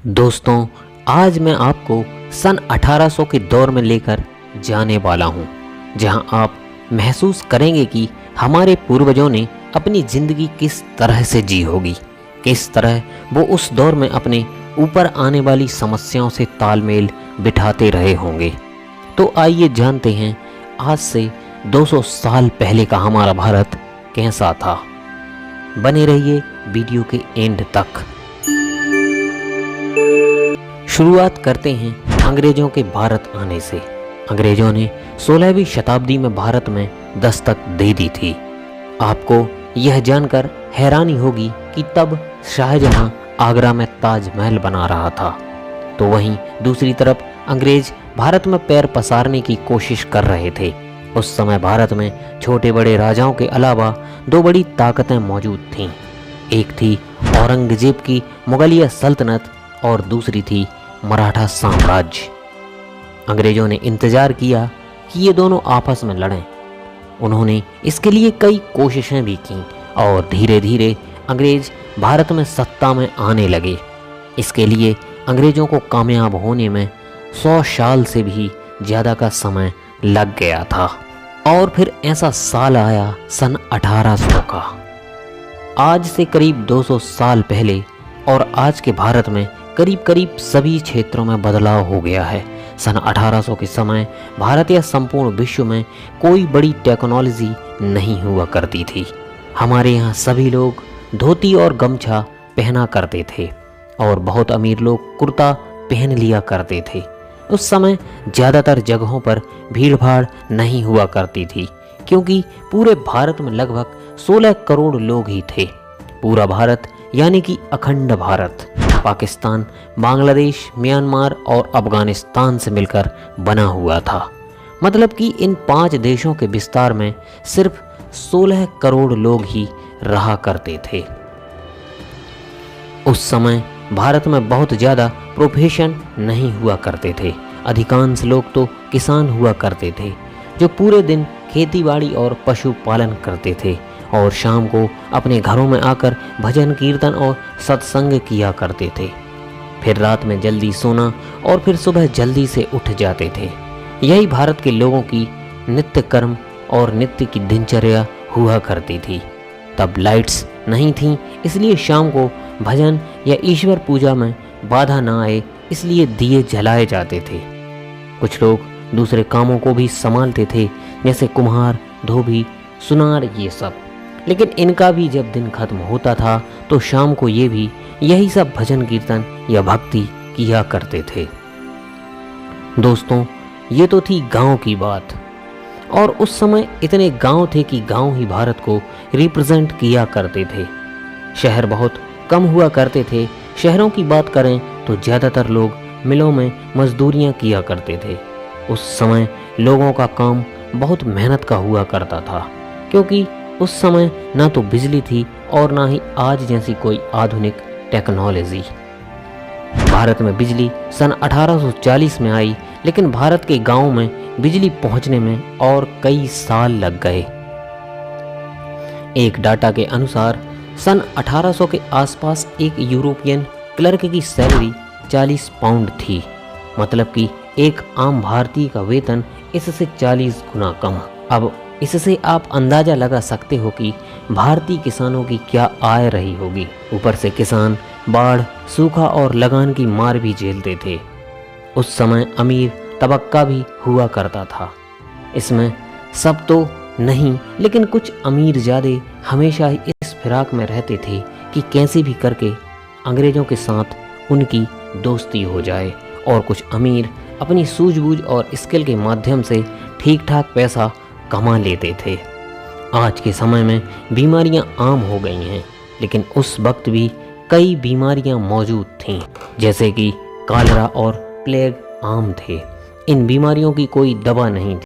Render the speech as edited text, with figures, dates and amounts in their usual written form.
दोस्तों, आज मैं आपको सन 1800 के दौर में लेकर जाने वाला हूं, जहां आप महसूस करेंगे कि हमारे पूर्वजों ने अपनी ज़िंदगी किस तरह से जी होगी, किस तरह वो उस दौर में अपने ऊपर आने वाली समस्याओं से तालमेल बिठाते रहे होंगे। तो आइए जानते हैं आज से 200 साल पहले का हमारा भारत कैसा था। बने रहिए वीडियो के एंड तक। शुरुआत करते हैं अंग्रेजों के भारत आने से। अंग्रेजों ने 16वीं शताब्दी में भारत में दस्तक दे दी थी। आपको यह जानकर हैरानी होगी कि तब शाहजहां आगरा में ताजमहल बना रहा था, तो वहीं दूसरी तरफ अंग्रेज भारत में पैर पसारने की कोशिश कर रहे थे। उस समय भारत में छोटे बड़े राजाओं के अलावा दो बड़ी ताकतें मौजूद थीं। एक थी औरंगजेब की मुगलिया सल्तनत और दूसरी थी मराठा साम्राज्य। अंग्रेजों ने इंतजार किया कि ये दोनों आपस में लड़ें। उन्होंने इसके लिए कई कोशिशें भी की और धीरे धीरे अंग्रेज भारत में सत्ता में आने लगे। इसके लिए अंग्रेजों को कामयाब होने में 100 साल से भी ज़्यादा का समय लग गया था। और फिर ऐसा साल आया सन 1800 का। आज से करीब 200 साल पहले और आज के भारत में करीब करीब सभी क्षेत्रों में बदलाव हो गया है। सन 1800 के समय भारत या संपूर्ण विश्व में कोई बड़ी टेक्नोलॉजी नहीं हुआ करती थी। हमारे यहाँ सभी लोग धोती और गमछा पहना करते थे और बहुत अमीर लोग कुर्ता पहन लिया करते थे। उस समय ज़्यादातर जगहों पर भीड़ भाड़ नहीं हुआ करती थी, क्योंकि पूरे भारत में लगभग 16 करोड़ लोग ही थे। पूरा भारत यानी कि अखंड भारत पाकिस्तान, बांग्लादेश, म्यांमार और अफगानिस्तान से मिलकर बना हुआ था। मतलब कि इन 5 देशों के विस्तार में सिर्फ 16 करोड़ लोग ही रहा करते थे। उस समय भारत में बहुत ज़्यादा प्रोफेशन नहीं हुआ करते थे। अधिकांश लोग तो किसान हुआ करते थे, जो पूरे दिन खेतीबाड़ी और पशुपालन करते थे और शाम को अपने घरों में आकर भजन कीर्तन और सत्संग किया करते थे। फिर रात में जल्दी सोना और फिर सुबह जल्दी से उठ जाते थे। यही भारत के लोगों की नित्य कर्म और नित्य की दिनचर्या हुआ करती थी। तब लाइट्स नहीं थीं, इसलिए शाम को भजन या ईश्वर पूजा में बाधा ना आए, इसलिए दिए जलाए जाते थे। कुछ लोग दूसरे कामों को भी संभालते थे, जैसे कुम्हार, धोबी, सुनार, ये सब। लेकिन इनका भी जब दिन खत्म होता था तो शाम को ये भी यही सब भजन कीर्तन या भक्ति किया करते थे। दोस्तों, ये तो थी गांव की बात। और उस समय इतने गांव थे कि गांव ही भारत को रिप्रेजेंट किया करते थे। शहर बहुत कम हुआ करते थे। शहरों की बात करें तो ज़्यादातर लोग मिलों में मजदूरियां किया करते थे। उस समय लोगों का काम बहुत मेहनत का हुआ करता था, क्योंकि उस समय ना तो बिजली थी और ना ही आज जैसी कोई आधुनिक टेक्नोलॉजी। भारत में बिजली सन 1840 में आई, लेकिन भारत के गांवों में बिजली पहुंचने में और कई साल लग गए। एक डाटा के अनुसार सन 1800 के आसपास एक यूरोपियन क्लर्क की सैलरी 40 पाउंड थी। मतलब कि एक आम भारतीय का वेतन इससे 40 गुना कम। अब इससे आप अंदाज़ा लगा सकते हो कि भारतीय किसानों की क्या आय रही होगी। ऊपर से किसान बाढ़, सूखा और लगान की मार भी झेलते थे। उस समय अमीर तबक्का भी हुआ करता था। इसमें सब तो नहीं, लेकिन कुछ अमीर ज़्यादा हमेशा ही इस फिराक में रहते थे कि कैसे भी करके अंग्रेज़ों के साथ उनकी दोस्ती हो जाए। और कुछ अमीर अपनी सूझबूझ और स्किल के माध्यम से ठीक ठाक पैसा कमा लेते थे। आज के समय में बीमारियां आम हो गई हैं, लेकिन उस वक्त भी कई बीमारियां मौजूद थीं, जैसे कि कॉलेरा और प्लेग आम थे। इन बीमारियों की कोई दवा नहीं थी।